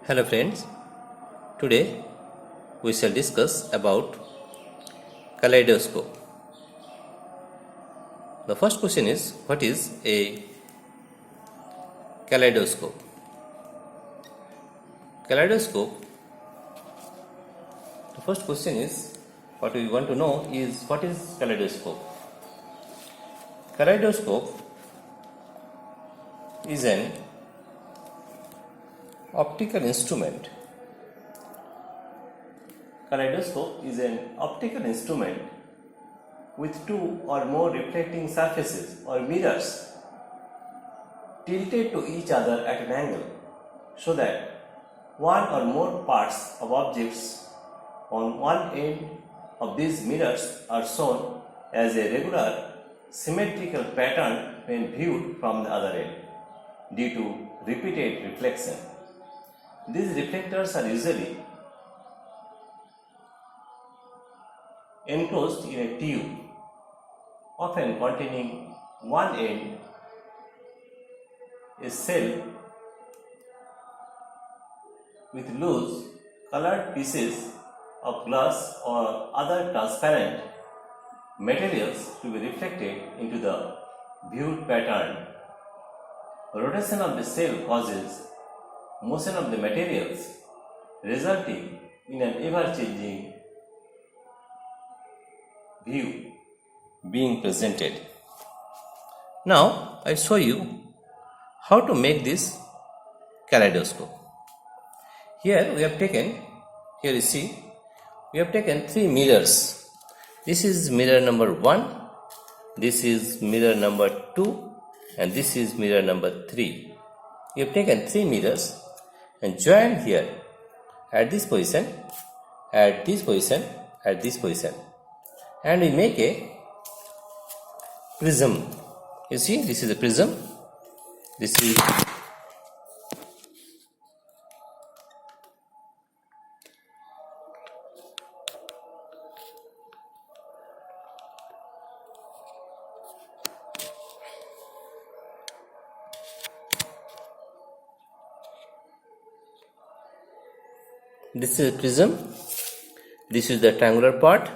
Hello friends, today we shall discuss about kaleidoscope. The first question is, what is a kaleidoscope? Kaleidoscope, the first question is, what we want to know is, what is kaleidoscope? Kaleidoscope is an optical instrument. Kaleidoscope is an optical instrument with two or more reflecting surfaces or mirrors tilted to each other at an angle so that one or more parts of objects on one end of these mirrors are shown as a regular symmetrical pattern when viewed from the other end due to repeated reflection. These reflectors are usually enclosed in a tube, often containing one end a shell with loose colored pieces of glass or other transparent materials to be reflected into the viewed pattern. Rotation of the shell causes motion of the materials, resulting in an ever-changing view being presented. Now I show you how to make this kaleidoscope. Here you see, we have taken three mirrors. This is mirror number 1, this is mirror number 2, and this is mirror number 3. We have taken three mirrors and joined here at this position, at this position, at this position, and we make a prism. You see, this is a prism. This is a prism. This is the triangular part,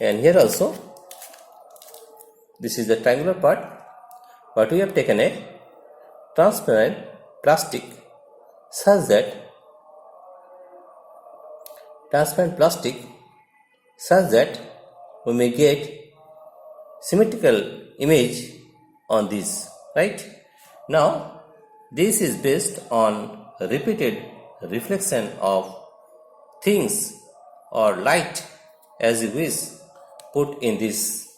and here also this is the triangular part, but we have taken a transparent plastic such that we may get symmetrical image on this, right? Now this is based on repeated reflection of things or light as you wish put in this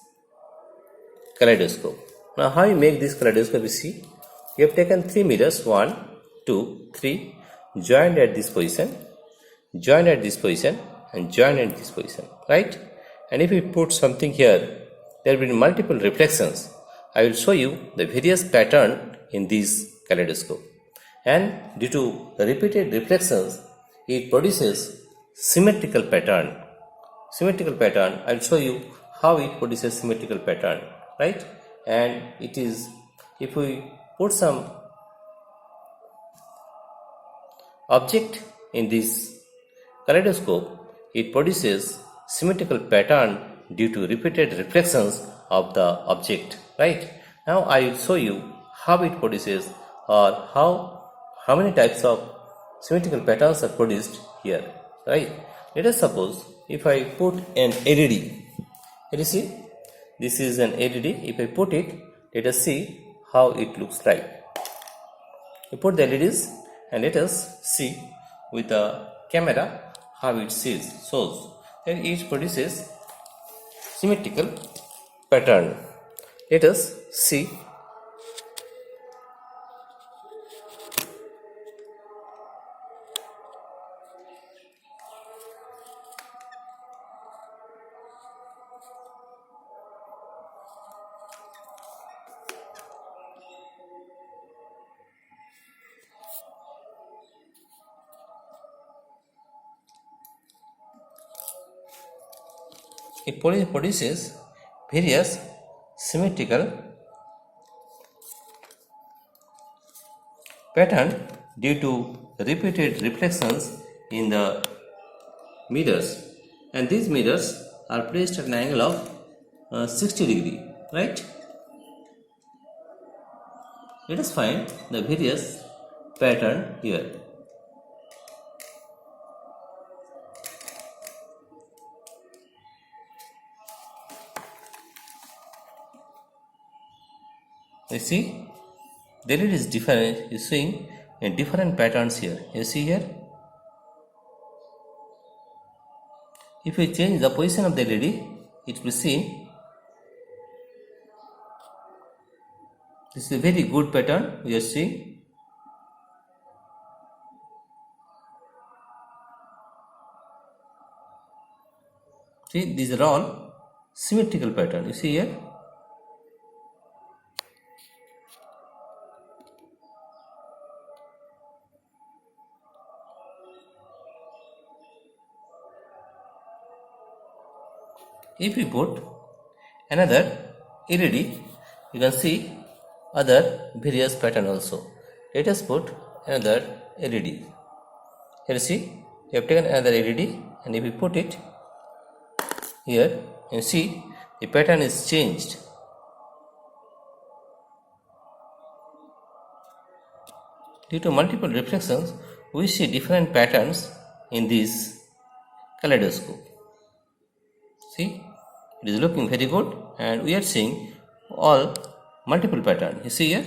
kaleidoscope. Now how you make this kaleidoscope? You see, you have taken three mirrors, 1, 2, 3, joined at this position, joined at this position, and joined at this position, right? And if we put something here, there will be multiple reflections. I will show you the various pattern in this kaleidoscope, and due to repeated reflections it produces symmetrical pattern. I will show you how it produces symmetrical pattern, right? And it is, if we put some object in this kaleidoscope, it produces symmetrical pattern due to repeated reflections of the object, right? Now I will show you how it produces, or how many types of symmetrical patterns are produced here, right? Let us suppose if I put an LED. You see, this is an LED. If I put it, let us see how it looks like. You put the LEDs and let us see with the camera how it shows. Then each produces symmetrical pattern. Let us see. It produces various symmetrical pattern due to repeated reflections in the mirrors, and these mirrors are placed at an angle of 60 degree, right? Let us find the various pattern here. You see, the LED is different. You seeing in different patterns here. You see here. If we change the position of the LED, it will see. This is a very good pattern. We are seeing. See, these are all symmetrical pattern. You see here. If we put another LED, you can see other various pattern also. Let us put another LED. Here see, we have taken another LED, and if we put it here, you see the pattern is changed. Due to multiple reflections, we see different patterns in this kaleidoscope. See, it is looking very good, and we are seeing all multiple pattern. You see here.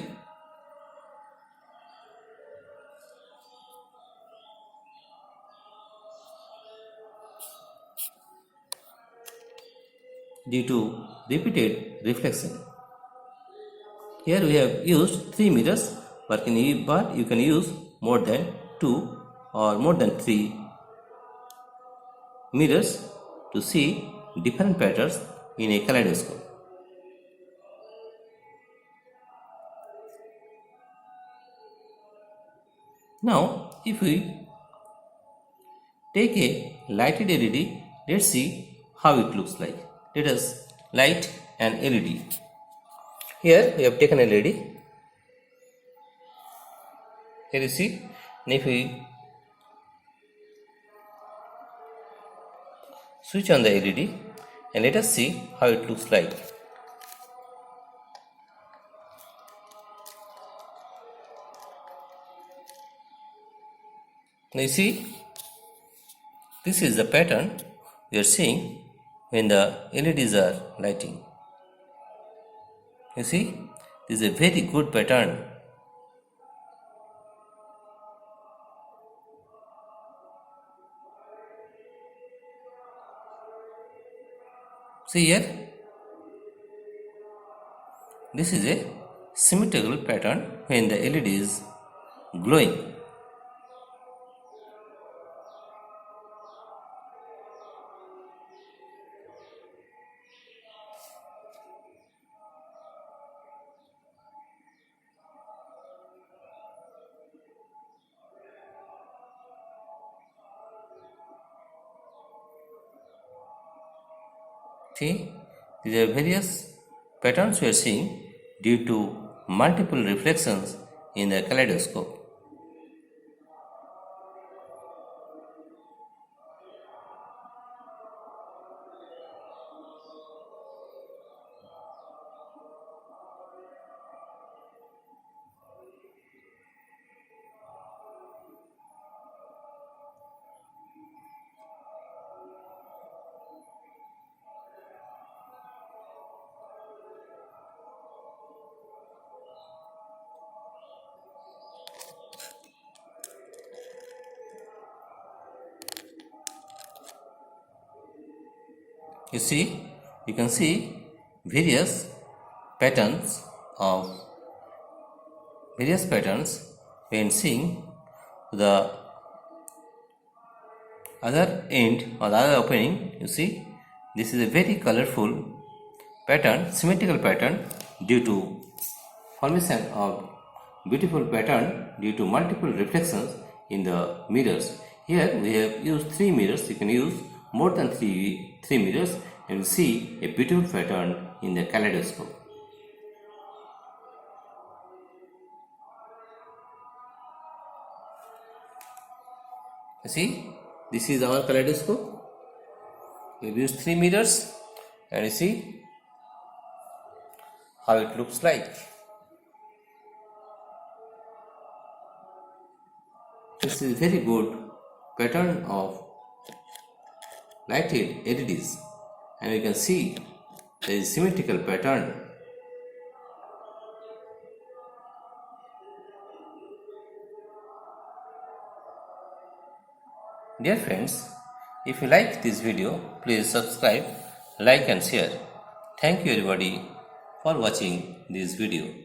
Due to repeated reflection. Here we have used 3 mirrors, but you can use more than 2 or more than 3 mirrors to see different patterns in a kaleidoscope. Now, if we take a lighted LED, let's see how it looks like. Let us light an LED. Here we have taken a LED. Here you see, and if we switch on the LED, and let us see how it looks like. Now you see, this is the pattern we are seeing when the LEDs are lighting. You see, this is a very good pattern. See here, this is a symmetrical pattern when the LED is glowing. See, these are various patterns we are seeing due to multiple reflections in the kaleidoscope. You see, you can see various patterns when seeing the other end or the other opening. You see, this is a very colorful pattern, symmetrical pattern due to formation of beautiful pattern due to multiple reflections in the mirrors. Here we have used 3 mirrors. You can use more than 3 mirrors and see a beautiful pattern in the kaleidoscope. You see, this is our kaleidoscope. We've used 3 mirrors, and you see how it looks like. This is very good pattern of lighted LEDs, and you can see there is symmetrical pattern. Dear friends, if you like this video, please subscribe, like and share. Thank you everybody for watching this video.